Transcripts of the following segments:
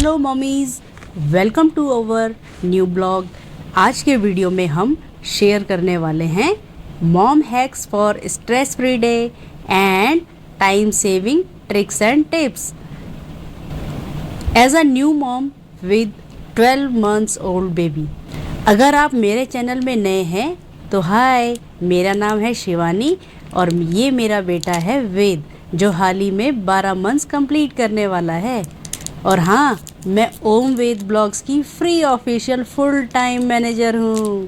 Hello mummies, welcome to our new blog. आज के video में हम शेयर करने वाले हैं mom hacks for stress free day and time saving tricks and tips. As a new mom with 12 months old baby, अगर आप मेरे चैनल में नए हैं तो हाय, मेरा नाम है शिवानी और ये मेरा बेटा है वेद, जो हाल ही में 12 months कंप्लीट करने वाला है। और हाँ, मैं ओम वेद ब्लॉग्स की free official full time manager हूँ।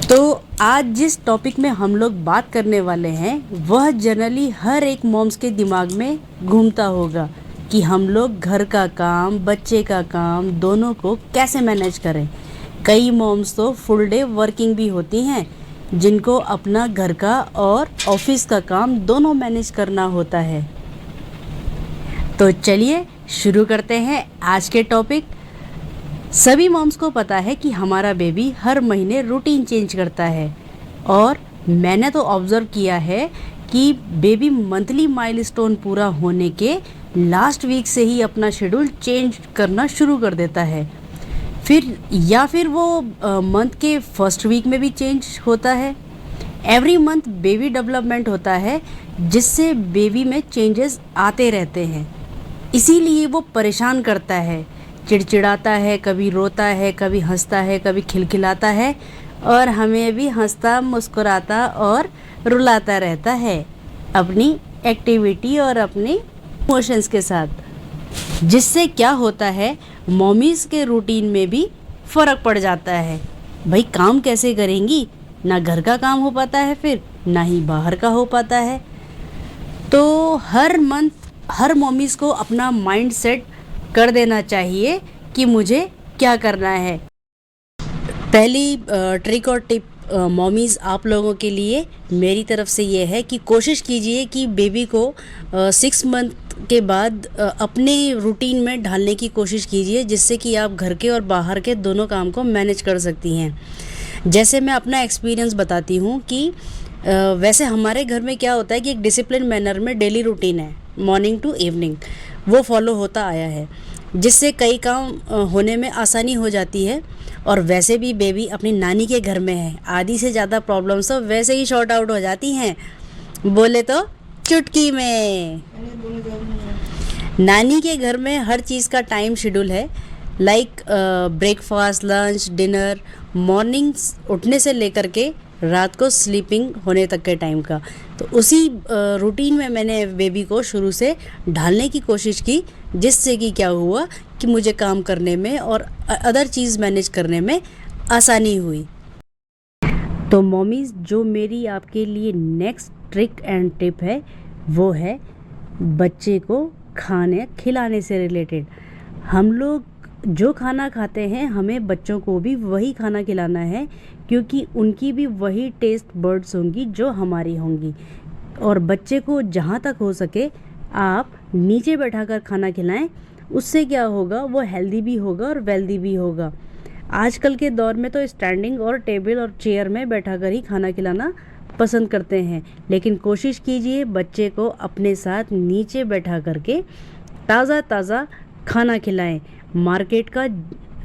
तो आज जिस टॉपिक में हम लोग बात करने वाले हैं वह जनरली हर एक मॉम्स के दिमाग में घूमता होगा कि हम लोग घर का काम, बच्चे का काम दोनों को कैसे मैनेज करें। कई मॉम्स तो फुल डे वर्किंग भी होती हैं, जिनको अपना घर का और ऑफिस का काम दोनों मैनेज करना होता है। तो चलिए शुरू करते हैं आज के टॉपिक। सभी मॉम्स को पता है कि हमारा बेबी हर महीने रूटीन चेंज करता है, और मैंने तो ऑब्ज़र्व किया है कि बेबी मंथली माइलस्टोन पूरा होने के लास्ट वीक से ही अपना शेड्यूल चेंज करना शुरू कर देता है। फिर वो मंथ के फर्स्ट वीक में भी चेंज होता है। एवरी मंथ बेबी डेवलपमेंट होता है, जिससे बेबी में चेंजेस आते रहते हैं। इसीलिए वो परेशान करता है, चिड़चिड़ाता है, कभी रोता है, कभी हंसता है, कभी खिलखिलाता है, और हमें भी हंसता, मुस्कुराता और रुलाता रहता है अपनी एक्टिविटी और अपनी इमोशंस के साथ। जिससे क्या होता है, मॉमीज़ के रूटीन में भी फ़र्क पड़ जाता है। भाई काम कैसे करेंगी, ना घर का काम हो पाता है, फिर ना ही बाहर का हो पाता है। तो हर मंथ हर मॉमीज़ को अपना माइंड सेट कर देना चाहिए कि मुझे क्या करना है। पहली ट्रिक और टिप मॉमीज़ आप लोगों के लिए मेरी तरफ से ये है कि कोशिश कीजिए कि बेबी को 6 मंथ के बाद अपने रूटीन में ढालने की कोशिश कीजिए, जिससे कि आप घर के और बाहर के दोनों काम को मैनेज कर सकती हैं। जैसे मैं अपना एक्सपीरियंस बताती हूँ कि वैसे हमारे घर में क्या होता है कि एक डिसिप्लिन मैनर में डेली रूटीन है, मॉर्निंग टू इवनिंग, वो फॉलो होता आया है, जिससे कई काम होने में आसानी हो जाती है। और वैसे भी बेबी अपनी नानी के घर में है, आधी से ज़्यादा प्रॉब्लम्स तो वैसे ही शॉर्ट आउट हो जाती हैं, बोले तो चुटकी में। नानी के घर में हर चीज़ का टाइम शेड्यूल है, like breakfast, lunch, dinner, mornings उठने से लेकर के रात को स्लीपिंग होने तक के टाइम का। तो उसी रूटीन में मैंने बेबी को शुरू से ढालने की कोशिश की, जिससे कि क्या हुआ कि मुझे काम करने में और अदर चीज़ मैनेज करने में आसानी हुई। तो मॉमीज़, जो मेरी आपके लिए नेक्स्ट ट्रिक एंड टिप है वो है बच्चे को खाने खिलाने से रिलेटेड। हम लोग जो खाना खाते हैं, हमें बच्चों को भी वही खाना खिलाना है, क्योंकि उनकी भी वही टेस्ट बर्ड्स होंगी जो हमारी होंगी। और बच्चे को जहाँ तक हो सके आप नीचे बैठाकर खाना खिलाएं। उससे क्या होगा, वो हेल्दी भी होगा और वेल्दी भी होगा। आजकल के दौर में तो स्टैंडिंग और टेबल और चेयर में बैठाकर ही खाना खिलाना पसंद करते हैं, लेकिन कोशिश कीजिए बच्चे को अपने साथ नीचे बैठा करके ताज़ा ताज़ा खाना खिलाएं। मार्केट का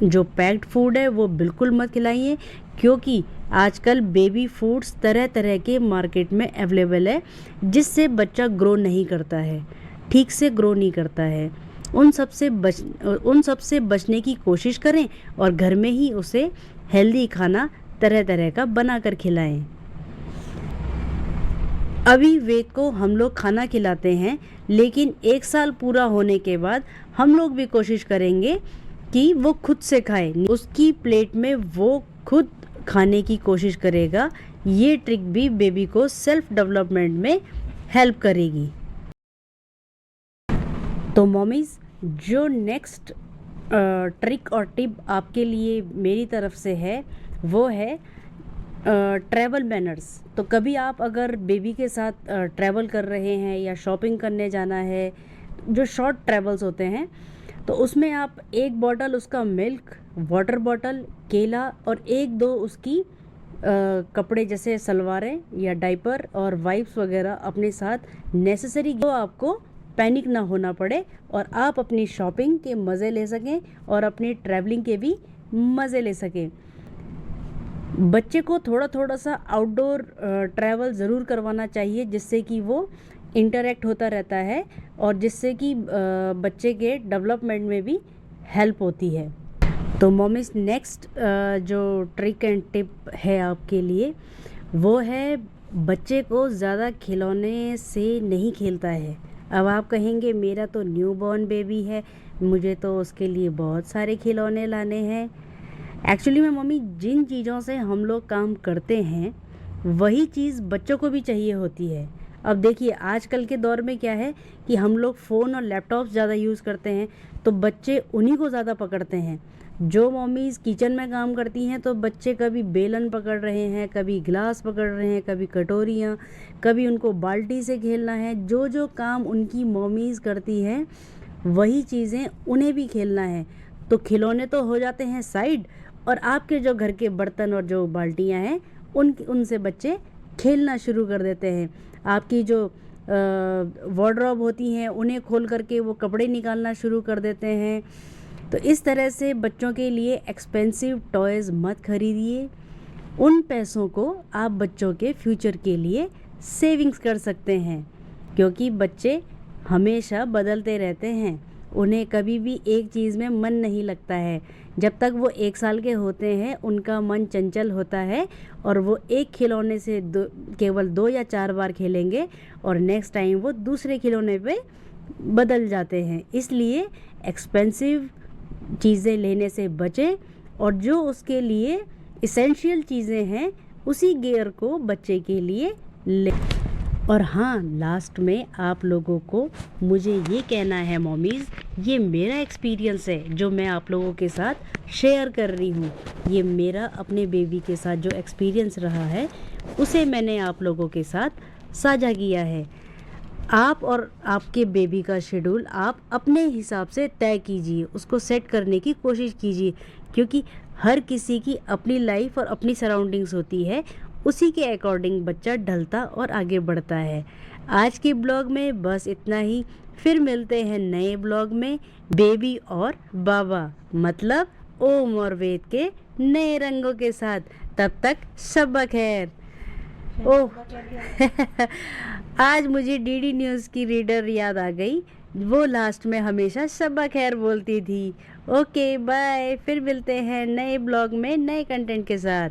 जो पैक्ड फूड है वो बिल्कुल मत खिलाइए, क्योंकि आजकल बेबी फूड्स तरह तरह के मार्केट में अवेलेबल है, जिससे बच्चा ग्रो नहीं करता है, ठीक से ग्रो नहीं करता है। उन सब से बचने की कोशिश करें और घर में ही उसे हेल्दी खाना तरह तरह का बना कर खिलाएं। अभी वेद को हम लोग खाना खिलाते हैं, लेकिन 1 साल पूरा होने के बाद हम लोग भी कोशिश करेंगे कि वो खुद से खाए, उसकी प्लेट में वो खुद खाने की कोशिश करेगा। ये ट्रिक भी बेबी को सेल्फ डेवलपमेंट में हेल्प करेगी। तो मॉमीज़, जो नेक्स्ट ट्रिक और टिप आपके लिए मेरी तरफ से है वो है ट्रैवल मैनर्स। तो कभी आप अगर बेबी के साथ ट्रैवल कर रहे हैं या शॉपिंग करने जाना है, जो शॉर्ट ट्रैवल्स होते हैं, तो उसमें आप 1 बॉटल उसका मिल्क, वाटर बॉटल, केला और 1-2 उसकी कपड़े जैसे सलवारें या डाइपर और वाइप्स वगैरह अपने साथ नेसेसरी जो आपको पैनिक ना होना पड़े और आप अपनी शॉपिंग के मज़े ले सकें और अपनी ट्रैवलिंग के भी मज़े ले सकें। बच्चे को थोड़ा थोड़ा सा आउटडोर ट्रैवल ज़रूर करवाना चाहिए, जिससे कि वो इंटरेक्ट होता रहता है और जिससे कि बच्चे के डेवलपमेंट में भी हेल्प होती है। तो मॉमीज़ नेक्स्ट जो ट्रिक एंड टिप है आपके लिए, वो है बच्चे को ज़्यादा खिलौने से नहीं खेलता है। अब आप कहेंगे मेरा तो न्यू बॉर्न बेबी है, मुझे तो उसके लिए बहुत सारे खिलौने लाने हैं। एक्चुअली में मम्मी, जिन चीज़ों से हम लोग काम करते हैं वही चीज़ बच्चों को भी चाहिए होती है। अब देखिए आजकल के दौर में क्या है कि हम लोग फ़ोन और लैपटॉप ज़्यादा यूज़ करते हैं, तो बच्चे उन्हीं को ज़्यादा पकड़ते हैं। जो मम्मीज़ किचन में काम करती हैं तो बच्चे कभी बेलन पकड़ रहे हैं, कभी गिलास पकड़ रहे हैं, कभी कटोरियाँ, कभी उनको बाल्टी से खेलना है। जो जो काम उनकी मम्मीज़ करती हैं वही चीज़ें उन्हें भी खेलना है। तो खिलौने तो हो जाते हैं साइड, और आपके जो घर के बर्तन और जो बाल्टियाँ हैं उनसे बच्चे खेलना शुरू कर देते हैं। आपकी जो वार्डरोब होती हैं उन्हें खोल करके वो कपड़े निकालना शुरू कर देते हैं। तो इस तरह से बच्चों के लिए एक्सपेंसिव टॉयज़ मत खरीदिए। उन पैसों को आप बच्चों के फ्यूचर के लिए सेविंग्स कर सकते हैं, क्योंकि बच्चे हमेशा बदलते रहते हैं। उन्हें कभी भी एक चीज़ में मन नहीं लगता है। जब तक वो 1 साल के होते हैं उनका मन चंचल होता है और वो एक खिलौने से केवल 2 या 4 बार खेलेंगे और नेक्स्ट टाइम वो दूसरे खिलौने पे बदल जाते हैं। इसलिए एक्सपेंसिव चीज़ें लेने से बचें और जो उसके लिए इसेंशियल चीज़ें हैं उसी गियर को बच्चे के लिए ले। और हाँ, लास्ट में आप लोगों को मुझे ये कहना है मॉमीज़, ये मेरा एक्सपीरियंस है जो मैं आप लोगों के साथ शेयर कर रही हूँ। ये मेरा अपने बेबी के साथ जो एक्सपीरियंस रहा है उसे मैंने आप लोगों के साथ साझा किया है। आप और आपके बेबी का शेड्यूल आप अपने हिसाब से तय कीजिए, उसको सेट करने की कोशिश कीजिए, क्योंकि हर किसी की अपनी लाइफ और अपनी सराउंडिंग्स होती है। उसी के अकॉर्डिंग बच्चा ढलता और आगे बढ़ता है। आज के ब्लॉग में बस इतना ही। फिर मिलते हैं नए ब्लॉग में बेबी और बाबा, मतलब ओम और वेद के नए रंगों के साथ। तब तक शब्बा खैर। ओह आज मुझे डीडी न्यूज़ की रीडर याद आ गई, वो लास्ट में हमेशा शब्बा खैर बोलती थी। ओके बाय, फिर मिलते हैं नए ब्लॉग में नए कंटेंट के साथ।